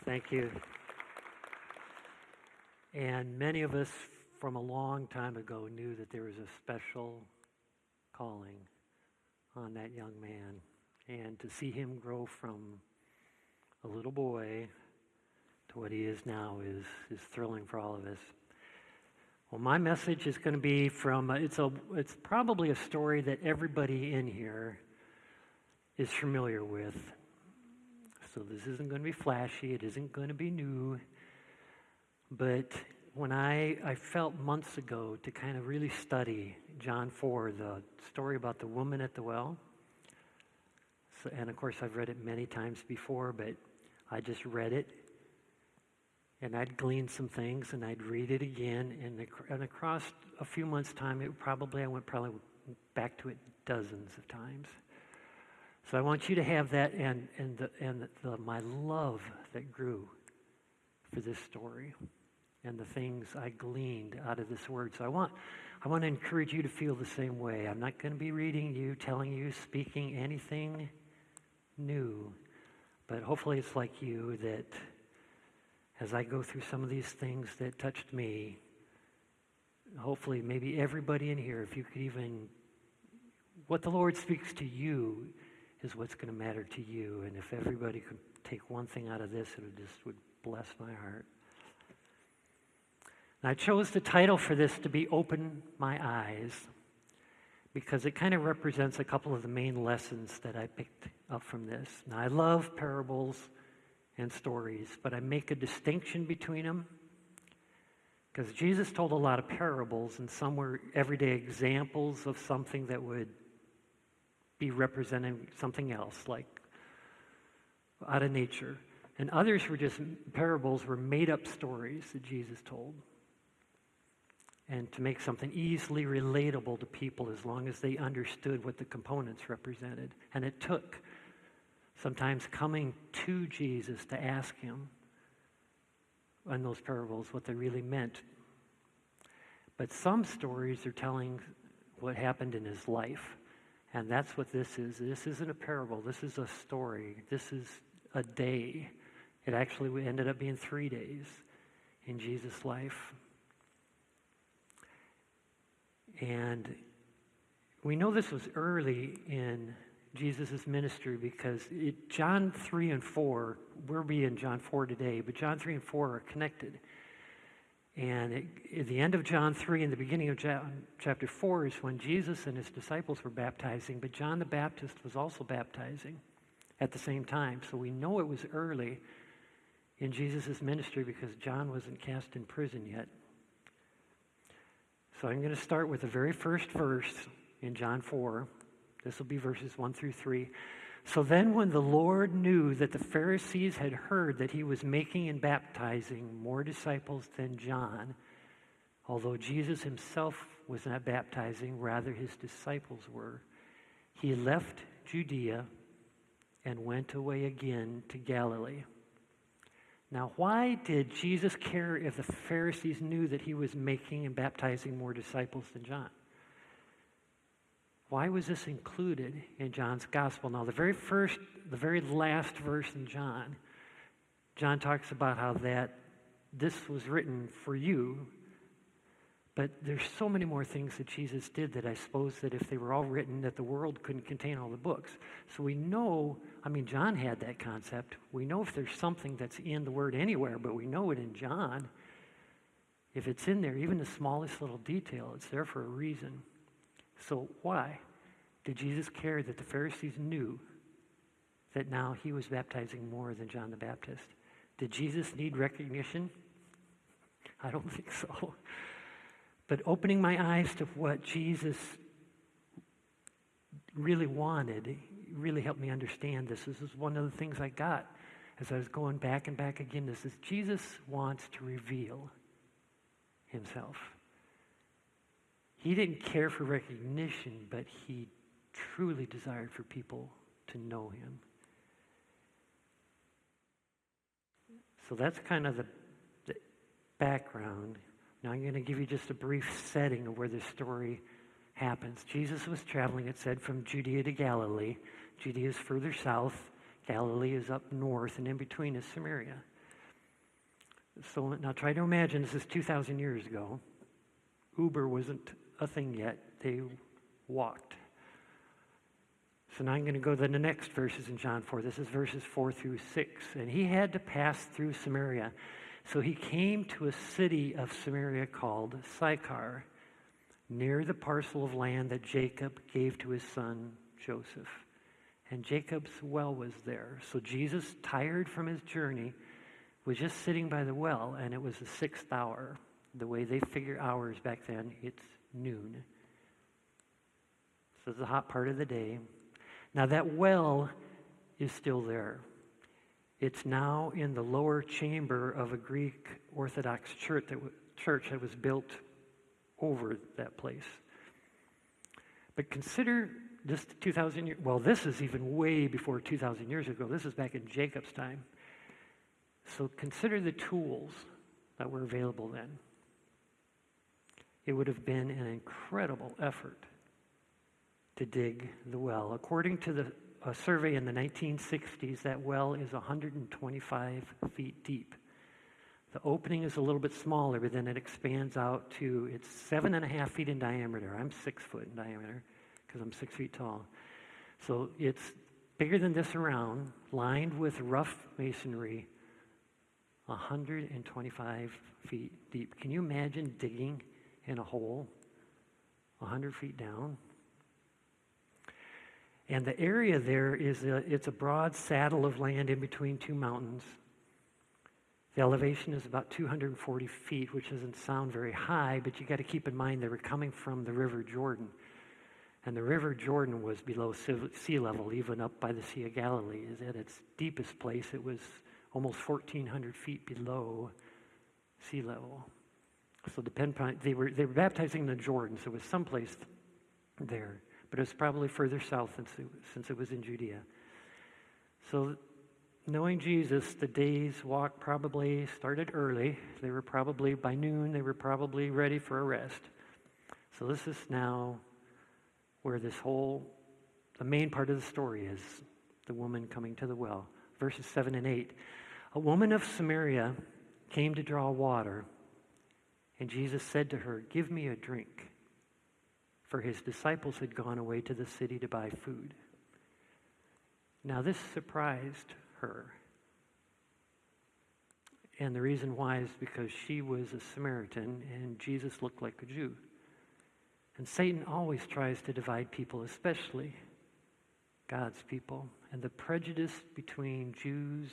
Thank you. And many of us from a long time ago knew that there was a special calling on that young man. And to see him grow from a little boy to what he is now is thrilling for all of us. Well, my message is going to be from, it's probably a story that everybody in here is familiar with. So this isn't going to be flashy, it isn't going to be new, but when I felt months ago to kind of really study John 4, the story about the woman at the well, and of course I've read it many times before, but I just read it, and I'd glean some things, and I'd read it again, and across a few months' time, I went back to it dozens of times. So I want you to have that and my love that grew for this story and the things I gleaned out of this word. So I want to encourage you to feel the same way. I'm not going to be reading you, telling you, speaking anything new, but hopefully it's like you that as I go through some of these things that touched me, hopefully maybe everybody in here, if you could even, what the Lord speaks to you is what's going to matter to you. And if everybody could take one thing out of this, it would bless my heart. And I chose the title for this to be Open My Eyes because it kind of represents a couple of the main lessons that I picked up from this. Now, I love parables and stories, but I make a distinction between them because Jesus told a lot of parables, and some were everyday examples of something that would be representing something else, like out of nature. And others were just parables, were made-up stories that Jesus told. And to make something easily relatable to people as long as they understood what the components represented. And it took sometimes coming to Jesus to ask him in those parables what they really meant. But some stories are telling what happened in his life. And that's what this is. This isn't a parable. This is a story. This is a day. It actually ended up being 3 days in Jesus' life. And we know this was early in Jesus' ministry because John 3 and 4, we'll be in John 4 today, but John 3 and 4 are connected. And at the end of John 3 and the beginning of John chapter 4 is when Jesus and his disciples were baptizing, but John the Baptist was also baptizing at the same time. So we know it was early in Jesus' ministry because John wasn't cast in prison yet. So I'm going to start with the very first verse in John 4. This will be verses 1 through 3. So then when the Lord knew that the Pharisees had heard that he was making and baptizing more disciples than John, although Jesus himself was not baptizing, rather his disciples were, he left Judea and went away again to Galilee. Now, why did Jesus care if the Pharisees knew that he was making and baptizing more disciples than John? Why was this included in John's gospel? Now, the very last verse in John talks about how that this was written for you, but there's so many more things that Jesus did that I suppose that if they were all written, that the world couldn't contain all the books. So we know, John had that concept. We know if there's something that's in the word anywhere, but we know it in John. If it's in there, even the smallest little detail, it's there for a reason. So why did Jesus care that the Pharisees knew that now he was baptizing more than John the Baptist? Did Jesus need recognition? I don't think so. But opening my eyes to what Jesus really wanted really helped me understand this. This is one of the things I got as I was going back and back again. This is Jesus wants to reveal himself. He didn't care for recognition, but he truly desired for people to know him. So that's kind of the background. Now I'm going to give you just a brief setting of where this story happens. Jesus was traveling, it said, from Judea to Galilee. Judea is further south. Galilee is up north, and in between is Samaria. So now try to imagine this is 2,000 years ago. Uber wasn't a thing yet. They walked. So now I'm going to go to the next verses in John 4. This is verses 4 through 6. And he had to pass through Samaria. So he came to a city of Samaria called Sychar, near the parcel of land that Jacob gave to his son Joseph. And Jacob's well was there. So Jesus, tired from his journey, was just sitting by the well, and it was the 6th hour. The way they figure hours back then, it's noon. So it's the hot part of the day. Now that well is still there. It's now in the lower chamber of a Greek Orthodox church that was built over that place. But consider this 2,000 years, well, this is even way before 2,000 years ago. This is back in Jacob's time. So consider the tools that were available then. It would have been an incredible effort to dig the well. According to a survey in the 1960s, that well is 125 feet deep. The opening is a little bit smaller, but then it expands out to, it's 7.5 feet in diameter. I'm 6 foot in diameter because I'm 6 feet tall. So it's bigger than this around, lined with rough masonry, 125 feet deep. Can you imagine digging in a hole 100 feet down? And the area there it's a broad saddle of land in between two mountains. The elevation is about 240 feet, which doesn't sound very high, but you got to keep in mind they were coming from the River Jordan. And the River Jordan was below sea level, even up by the Sea of Galilee. At its deepest place, it was almost 1,400 feet below sea level. So they were baptizing in the Jordan, so it was someplace there. But it was probably further south since it was in Judea. So knowing Jesus, the day's walk probably started early. They were probably, by noon, they were probably ready for a rest. So this is now where the main part of the story is, the woman coming to the well. Verses 7 and 8. A woman of Samaria came to draw water, and Jesus said to her, "Give me a drink." For his disciples had gone away to the city to buy food. Now this surprised her. And the reason why is because she was a Samaritan and Jesus looked like a Jew. And Satan always tries to divide people, especially God's people. And the prejudice between Jews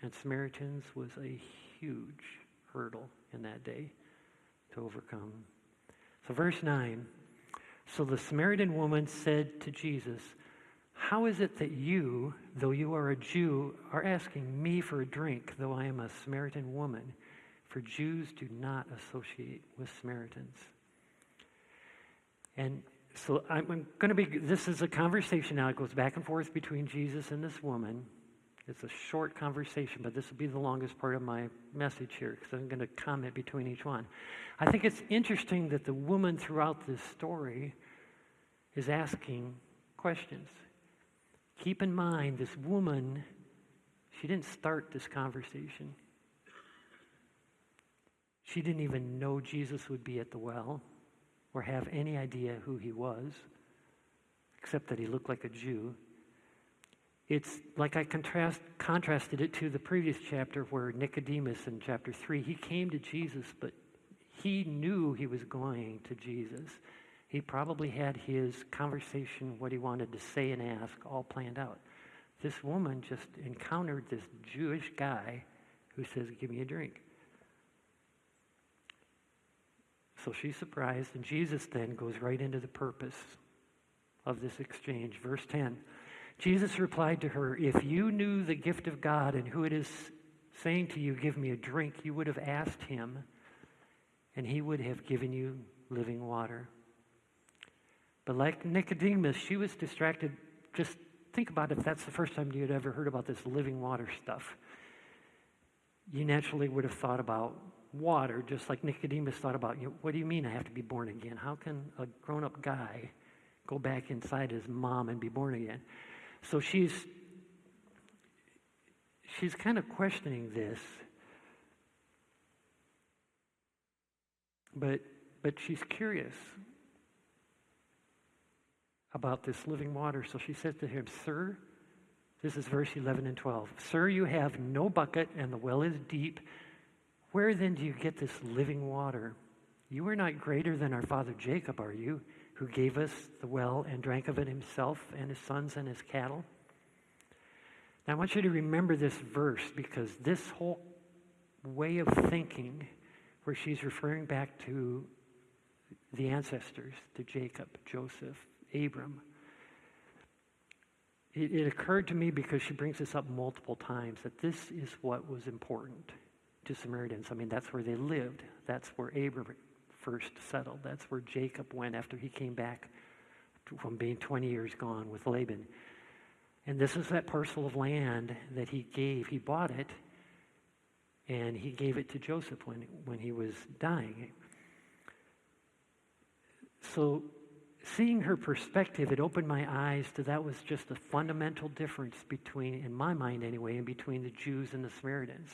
and Samaritans was a huge hurdle in that day to overcome. So verse 9. So the Samaritan woman said to Jesus, "How is it that you, though you are a Jew, are asking me for a drink, though I am a Samaritan woman? For Jews do not associate with Samaritans." And so this is a conversation now. It goes back and forth between Jesus and this woman. It's a short conversation, but this will be the longest part of my message here because I'm going to comment between each one. I think it's interesting that the woman throughout this story is asking questions. Keep in mind, this woman, she didn't start this conversation. She didn't even know Jesus would be at the well or have any idea who he was, except that he looked like a Jew. It's like I contrasted it to the previous chapter where Nicodemus in chapter 3, he came to Jesus, but he knew he was going to Jesus. He probably had his conversation, what he wanted to say and ask, all planned out. This woman just encountered this Jewish guy who says, "Give me a drink." So she's surprised, and Jesus then goes right into the purpose of this exchange. Verse 10. Jesus replied to her, "If you knew the gift of God and who it is saying to you, 'Give me a drink,' you would have asked him, and he would have given you living water." But like Nicodemus, she was distracted. Just think about if that's the first time you had ever heard about this living water stuff. You naturally would have thought about water, just like Nicodemus thought about, what do you mean I have to be born again? How can a grown-up guy go back inside his mom and be born again? So she's kind of questioning this. But she's curious about this living water. So she said to him, "Sir," this is verse 11 and 12, "Sir, you have no bucket and the well is deep. Where then do you get this living water? You are not greater than our father Jacob, are you, who gave us the well and drank of it himself and his sons and his cattle?" Now I want you to remember this verse, because this whole way of thinking, where she's referring back to the ancestors, to Jacob, Joseph, Abram, it occurred to me, because she brings this up multiple times, that this is what was important to Samaritans. I mean, that's where they lived. That's where Abram first settled. That's where Jacob went after he came back from being 20 years gone with Laban. And this is that parcel of land that he gave. He bought it, and he gave it to Joseph when he was dying. So seeing her perspective, it opened my eyes to that was just a fundamental difference between, in my mind anyway, in between the Jews and the Samaritans.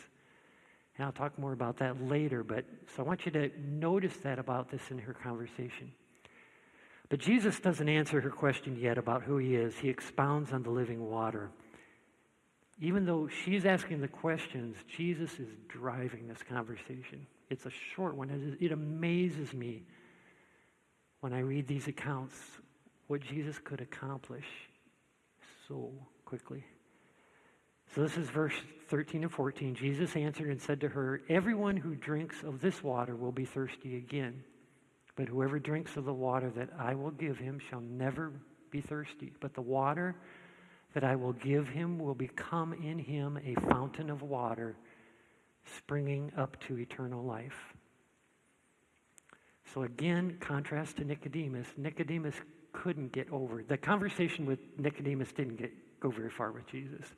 And I'll talk more about that later, so I want you to notice that about this in her conversation. But Jesus doesn't answer her question yet about who he is. He expounds on the living water. Even though she's asking the questions, Jesus is driving this conversation. It's a short one. It amazes me when I read these accounts what Jesus could accomplish so quickly. So this is verse 13 and 14. Jesus answered and said to her, "Everyone who drinks of this water will be thirsty again. But whoever drinks of the water that I will give him shall never be thirsty. But the water that I will give him will become in him a fountain of water springing up to eternal life." So again, contrast to Nicodemus. Nicodemus couldn't get over. The conversation with Nicodemus didn't go very far with Jesus,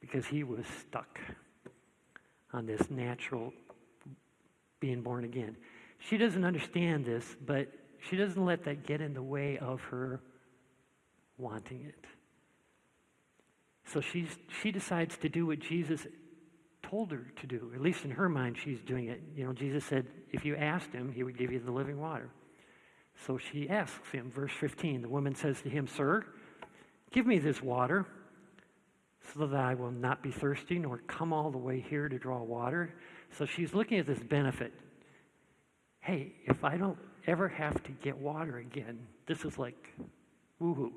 because he was stuck on this natural being born again. She doesn't understand this, but she doesn't let that get in the way of her wanting it. So she decides to do what Jesus told her to do. At least in her mind, she's doing it. You know, Jesus said, if you asked him, he would give you the living water. So she asks him, verse 15, the woman says to him, "Sir, give me this water so that I will not be thirsty nor come all the way here to draw water." So she's looking at this benefit. Hey, if I don't ever have to get water again, this is like woohoo.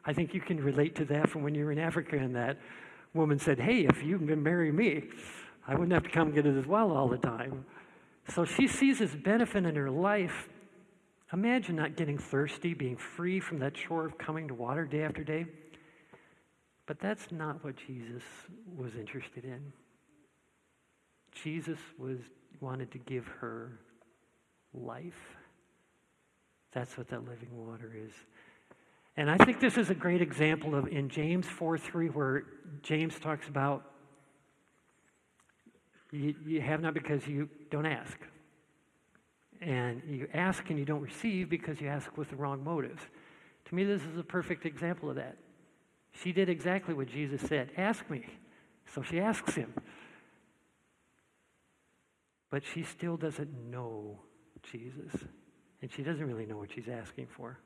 I think you can relate to that from when you were in Africa, and that woman said, "Hey, if you can marry me, I wouldn't have to come get it as well all the time." So she sees this benefit in her life. Imagine not getting thirsty, being free from that chore of coming to water day after day. But that's not what Jesus was interested in. Jesus wanted to give her life. That's what that living water is. And I think this is a great example of in James 4:3, where James talks about you have not because you don't ask. And you ask and you don't receive because you ask with the wrong motives. To me, this is a perfect example of that. She did exactly what Jesus said, "Ask me." So she asks him. But she still doesn't know Jesus. And she doesn't really know what she's asking for.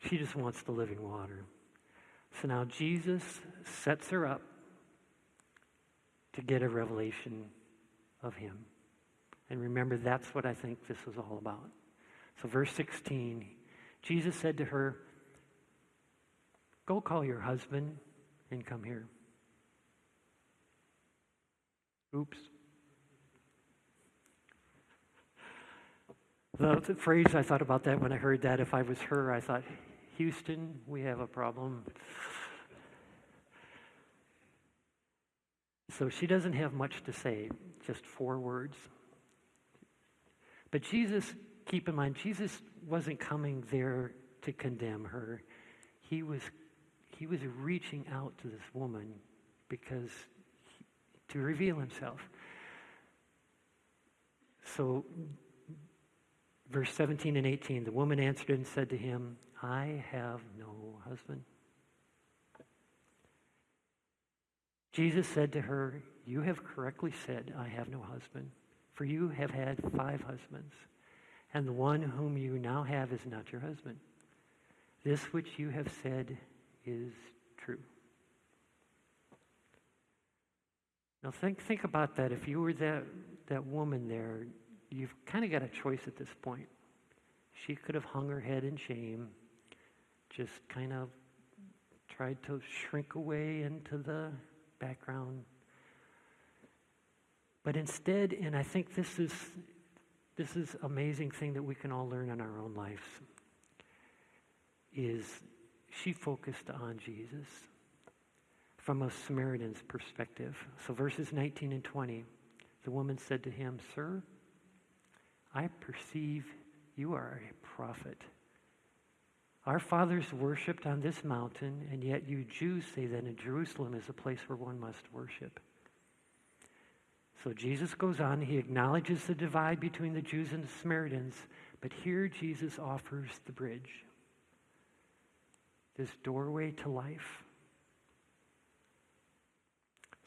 She just wants the living water. So now Jesus sets her up to get a revelation of him. And remember, that's what I think this is all about. So verse 16, Jesus said to her, "Go call your husband and come here." Oops. The phrase, I thought about that when I heard that. If I was her, I thought, "Houston, we have a problem." So she doesn't have much to say, just 4 words. But Jesus, keep in mind, Jesus wasn't coming there to condemn her. He was reaching out to this woman to reveal himself. So verse 17 and 18, the woman answered and said to him, "I have no husband." Jesus said to her, "You have correctly said, 'I have no husband.' For you have had 5 husbands, and the one whom you now have is not your husband. This which you have said is true. Now think about that. If you were that woman there, you've kind of got a choice at this point. She could have hung her head in shame, just kind of tried to shrink away into the background. But instead, and I think this is amazing thing that we can all learn in our own lives, is she focused on Jesus from a Samaritan's perspective. So verses 19 and 20, the woman said to him, "Sir, I perceive you are a prophet. Our fathers worshipped on this mountain, and yet you Jews say that in Jerusalem is a place where one must worship." So Jesus goes on, he acknowledges the divide between the Jews and the Samaritans, but here Jesus offers the bridge, this doorway to life.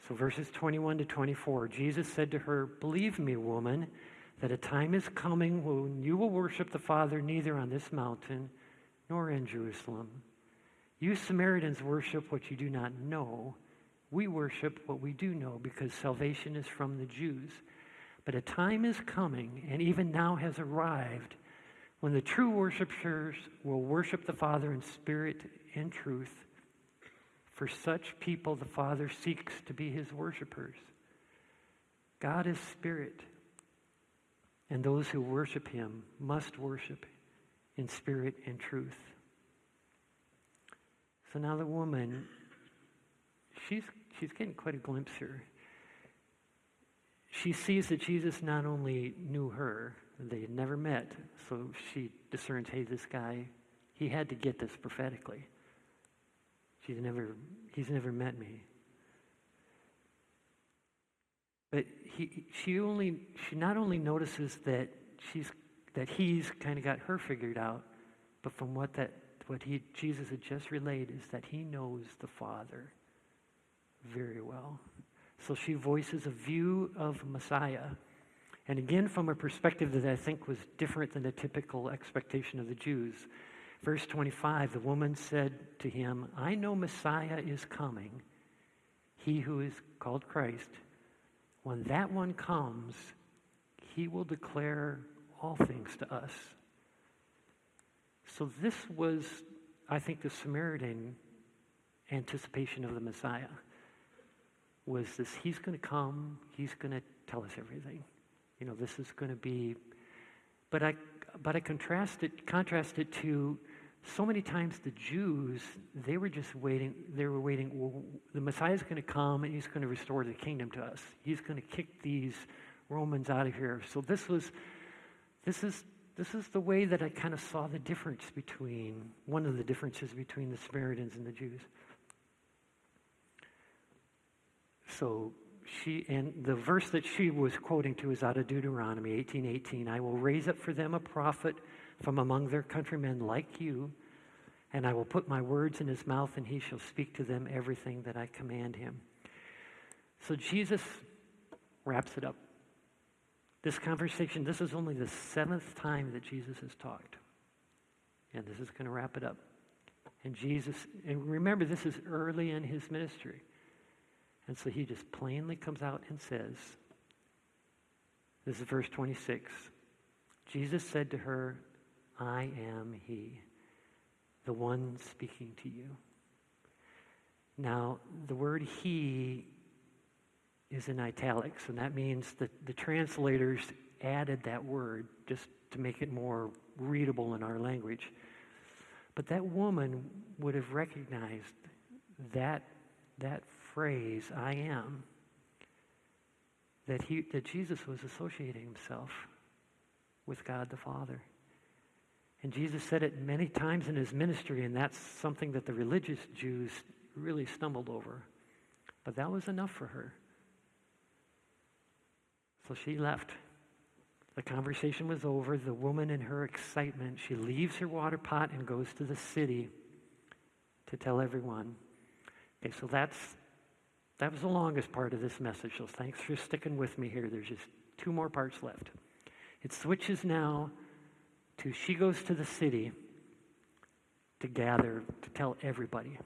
So verses 21 to 24, Jesus said to her, "Believe me, woman, that a time is coming when you will worship the Father neither on this mountain nor in Jerusalem. You Samaritans worship what you do not know. We worship what we do know, because salvation is from the Jews. But a time is coming, and even now has arrived, when the true worshipers will worship the Father in spirit and truth. For such people the Father seeks to be his worshipers. God is spirit, and those who worship him must worship in spirit and truth." So now the woman, she's getting quite a glimpse here. She sees that Jesus not only knew her, they had never met, so she discerns, hey, this guy, he had to get this prophetically. He's never met me. But she not only notices that he's kind of got her figured out, but from what Jesus had just relayed is that he knows the Father very well. So she voices a view of Messiah, and again from a perspective that I think was different than the typical expectation of the Jews. Verse 25, the woman said to him, "I know Messiah is coming, he who is called Christ. When that one comes, he will declare all things to us." So this was, I think, the Samaritan anticipation of the Messiah. Was this, he's going to come, he's going to tell us everything. This is going to be, but I contrast it to so many times the Jews, they were just waiting, well, the Messiah's going to come and he's going to restore the kingdom to us. He's going to kick these Romans out of here. So this is the way that I kind of saw the difference one of the differences between the Samaritans and the Jews. So the verse that she was quoting to is out of Deuteronomy 18:18. "I will raise up for them a prophet from among their countrymen like you, and I will put my words in his mouth, and he shall speak to them everything that I command him." So Jesus wraps it up. This conversation, this is only the 7th time that Jesus has talked. And this is going to wrap it up. And remember, this is early in his ministry. And so he just plainly comes out and says, this is verse 26, Jesus said to her, "I am he, the one speaking to you." Now, the word he is in italics, and that means that the translators added that word just to make it more readable in our language. But that woman would have recognized that phrase, "I am," that Jesus was associating himself with God the Father. And Jesus said it many times in his ministry, and that's something that the religious Jews really stumbled over. But that was enough for her. So she left. The conversation was over. The woman, in her excitement, she leaves her water pot and goes to the city to tell everyone. Okay, so that's That was the longest part of this message, so thanks for sticking with me here. There's just 2 more parts left. It switches now to she goes to the city to gather, to tell everybody.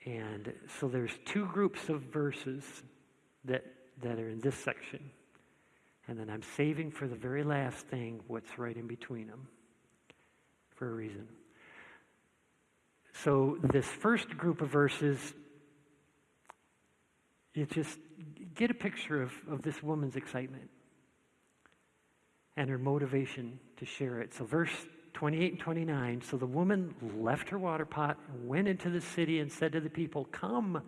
And so there's 2 groups of verses that are in this section. And then I'm saving for the very last thing what's right in between them for a reason. So this first group of verses, you just get a picture of this woman's excitement and her motivation to share it. So verse 28 and 29, so the woman left her water pot and went into the city and said to the people, "Come,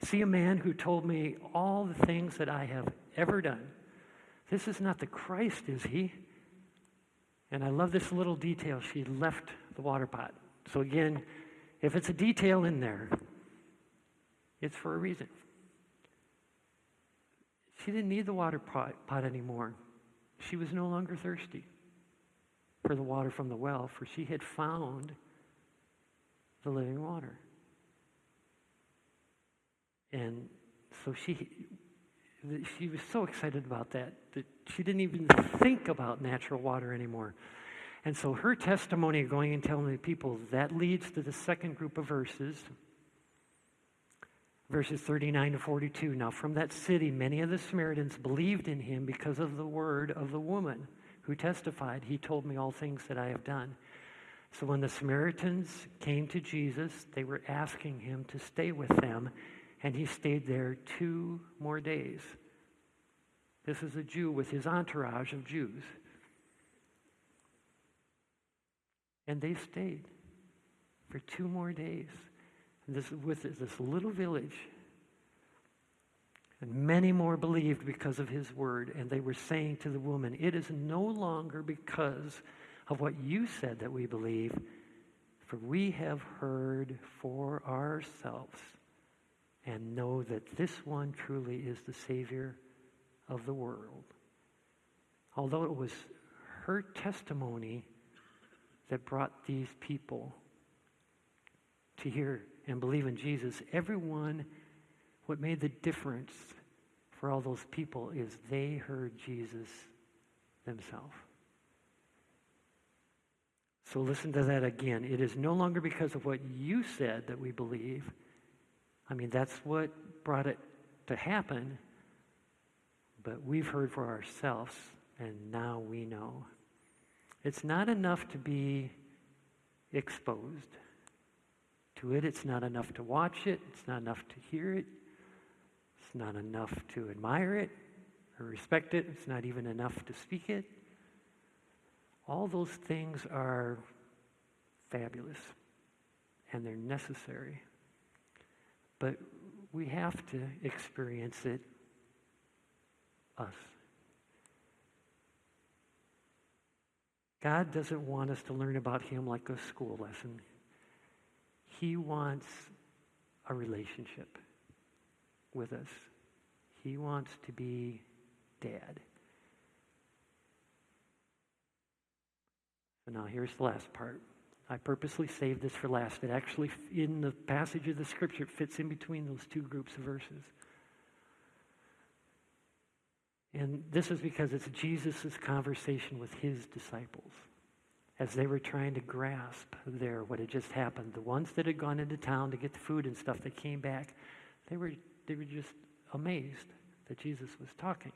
see a man who told me all the things that I have ever done. This is not the Christ, is he?" And I love this little detail. She left the water pot. So again, if it's a detail in there, it's for a reason. She didn't need the water pot anymore. She was no longer thirsty for the water from the well, for she had found the living water. And so she was so excited about that she didn't even think about natural water anymore. And so her testimony of going and telling the people, that leads to the second group of verses 39 to 42. Now from that city, many of the Samaritans believed in him because of the word of the woman who testified, "He told me all things that I have done." So when the Samaritans came to Jesus, they were asking him to stay with them, and he stayed there 2 more days. This is a Jew with his entourage of Jews. And they stayed for 2 more days. With this little village. And many more believed because of his word. And they were saying to the woman, "It is no longer because of what you said that we believe, for we have heard for ourselves and know that this one truly is the Savior of the world." Although it was her testimony that brought these people to hear and believe in Jesus, what made the difference for all those people is they heard Jesus themselves. So listen to that again. It is no longer because of what you said that we believe. I mean, that's what brought it to happen, but we've heard for ourselves, and now we know. It's not enough to be exposed to it. It's not enough to watch it. It's not enough to hear it. It's not enough to admire it or respect it. It's not even enough to speak it. All those things are fabulous and they're necessary. But we have to experience it us. God doesn't want us to learn about him like a school lesson. He wants a relationship with us. He wants to be Dad. So now here's the last part. I purposely saved this for last. It actually, in the passage of the scripture, fits in between those 2 groups of verses. And this is because it's Jesus' conversation with his disciples as they were trying to grasp what had just happened. The ones that had gone into town to get the food and stuff, that came back, they were just amazed that Jesus was talking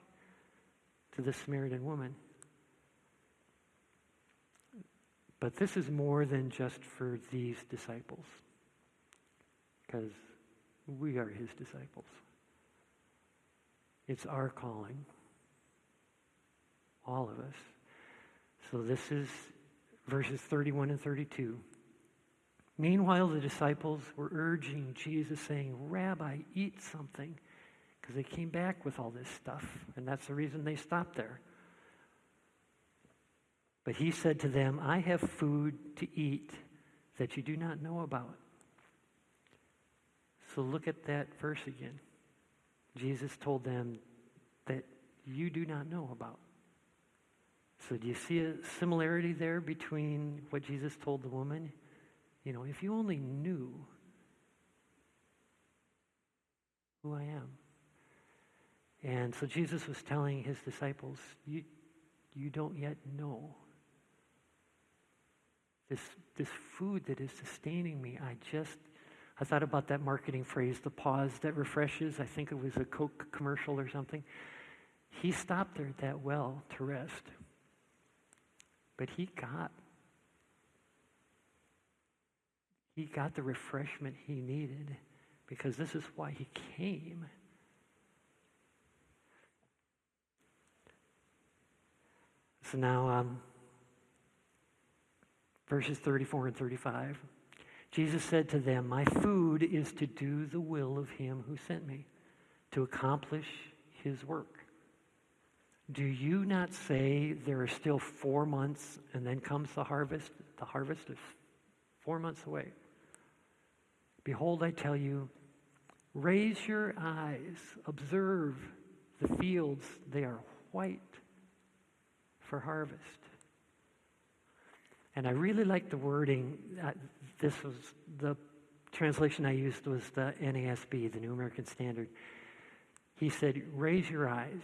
to the Samaritan woman. But this is more than just for these disciples, because we are his disciples. It's our calling, all of us. So this is verses 31 and 32. Meanwhile, the disciples were urging Jesus, saying, "Rabbi, eat something," because they came back with all this stuff, and that's the reason they stopped there. But he said to them, "I have food to eat that you do not know about." So look at that verse again. Jesus told them that you do not know about. So do you see a similarity there between what Jesus told the woman? You know, if you only knew who I am. And so Jesus was telling his disciples, you don't yet know. This food that is sustaining me, I thought about that marketing phrase, the pause that refreshes. I think it was a Coke commercial or something. He stopped there at that well to rest. But he got the refreshment he needed, because this is why he came. So now, verses 34 and 35. Jesus said to them, "My food is to do the will of him who sent me, to accomplish his work. Do you not say there are still 4 months and then comes the harvest? The harvest is 4 months away. Behold, I tell you, raise your eyes, observe the fields, they are white for harvest." And I really like the wording. This was the translation I used was the NASB, the New American Standard. He said, raise your eyes.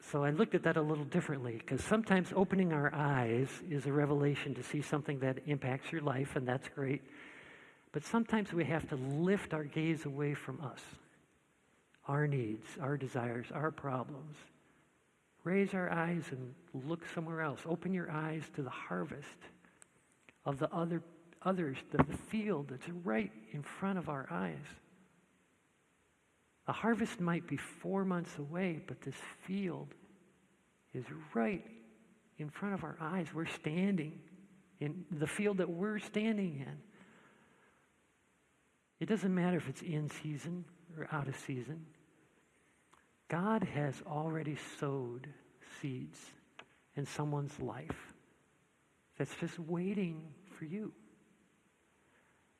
So I looked at that a little differently, because sometimes opening our eyes is a revelation to see something that impacts your life, and that's great. But sometimes we have to lift our gaze away from us, our needs, our desires, our problems. Raise our eyes and look somewhere else. Open your eyes to the harvest of the others, the field that's right in front of our eyes. The harvest might be 4 months away, but this field is right in front of our eyes. We're standing in the field that we're standing in. It doesn't matter if it's in season or out of season. God has already sowed seeds in someone's life that's just waiting for you.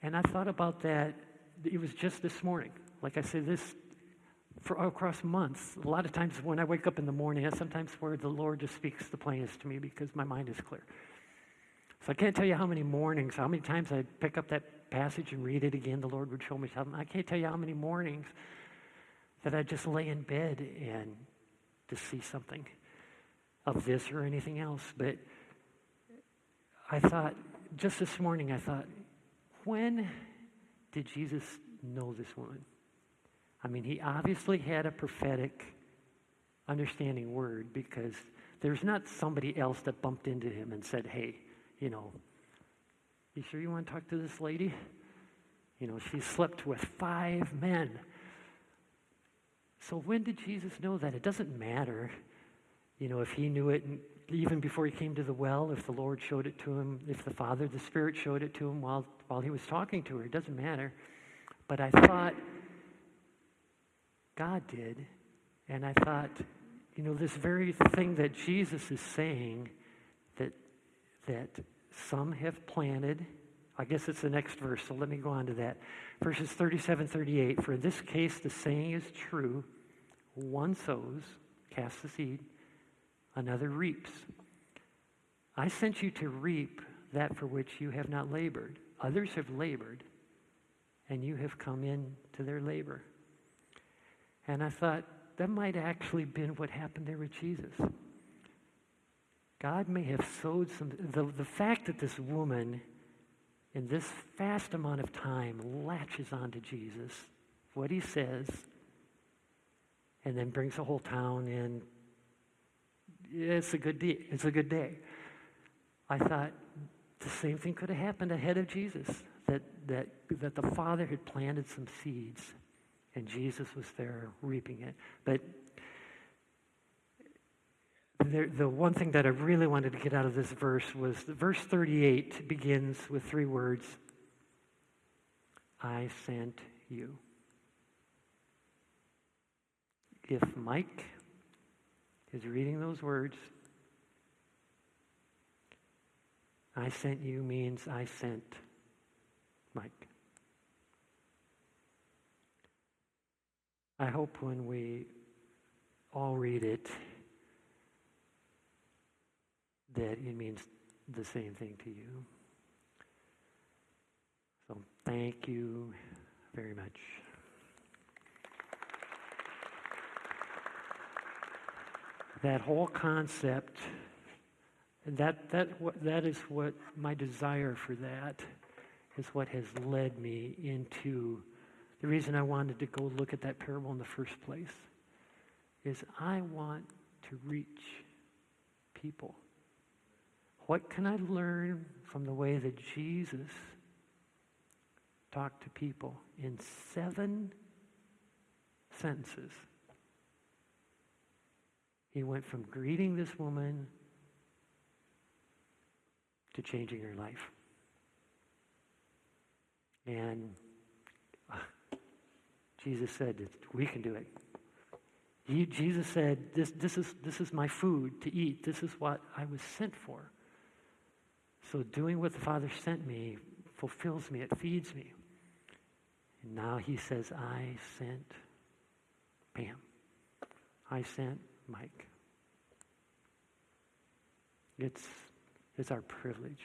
And I thought about that. It was just this morning. Like I said, this for across months. A lot of times when I wake up in the morning, that's sometimes where the Lord just speaks the plainest to me, because my mind is clear. So I can't tell you how many mornings, how many times I'd pick up that passage and read it again. The Lord would show me something. I can't tell you how many mornings that I just lay in bed and just see something of this or anything else. But I thought, just this morning, I thought, when did Jesus know this woman? I mean, he obviously had a prophetic understanding word, because there's not somebody else that bumped into him and said, hey, you sure you want to talk to this lady? She slept with 5 men. So when did Jesus know that? It doesn't matter, if he knew it even before he came to the well, if the Lord showed it to him, if the Father, the Spirit showed it to him while he was talking to her. It doesn't matter. But I thought God did. And I thought, this very thing that Jesus is saying, that some have planted. I guess it's the next verse, so let me go on to that. Verses 37, 38. For in this case, the saying is true. One sows, casts the seed, another reaps. I sent you to reap that for which you have not labored. Others have labored, and you have come in to their labor. And I thought, that might actually been what happened there with Jesus. God may have sowed some. The fact that this woman, in this fast amount of time, latches onto Jesus, what he says, and then brings the whole town in. It's a good day. It's a good day. I thought the same thing could have happened ahead of Jesus, that the Father had planted some seeds, and Jesus was there reaping it. But the one thing that I really wanted to get out of this verse was verse 38 begins with 3 words, I sent you. If Mike is reading those words, I sent you means I sent Mike. I hope when we all read it, that it means the same thing to you. So thank you very much. That whole concept, that is what my desire for that is what has led me into the reason I wanted to go look at that parable in the first place, is I want to reach people. What can I learn from the way that Jesus talked to people in 7 sentences? He went from greeting this woman to changing her life. And Jesus said, we can do it. Jesus said, this is my food to eat. This is what I was sent for. So doing what the Father sent me fulfills me. It feeds me. And now he says, I sent Pam. I sent Mike. It's our privilege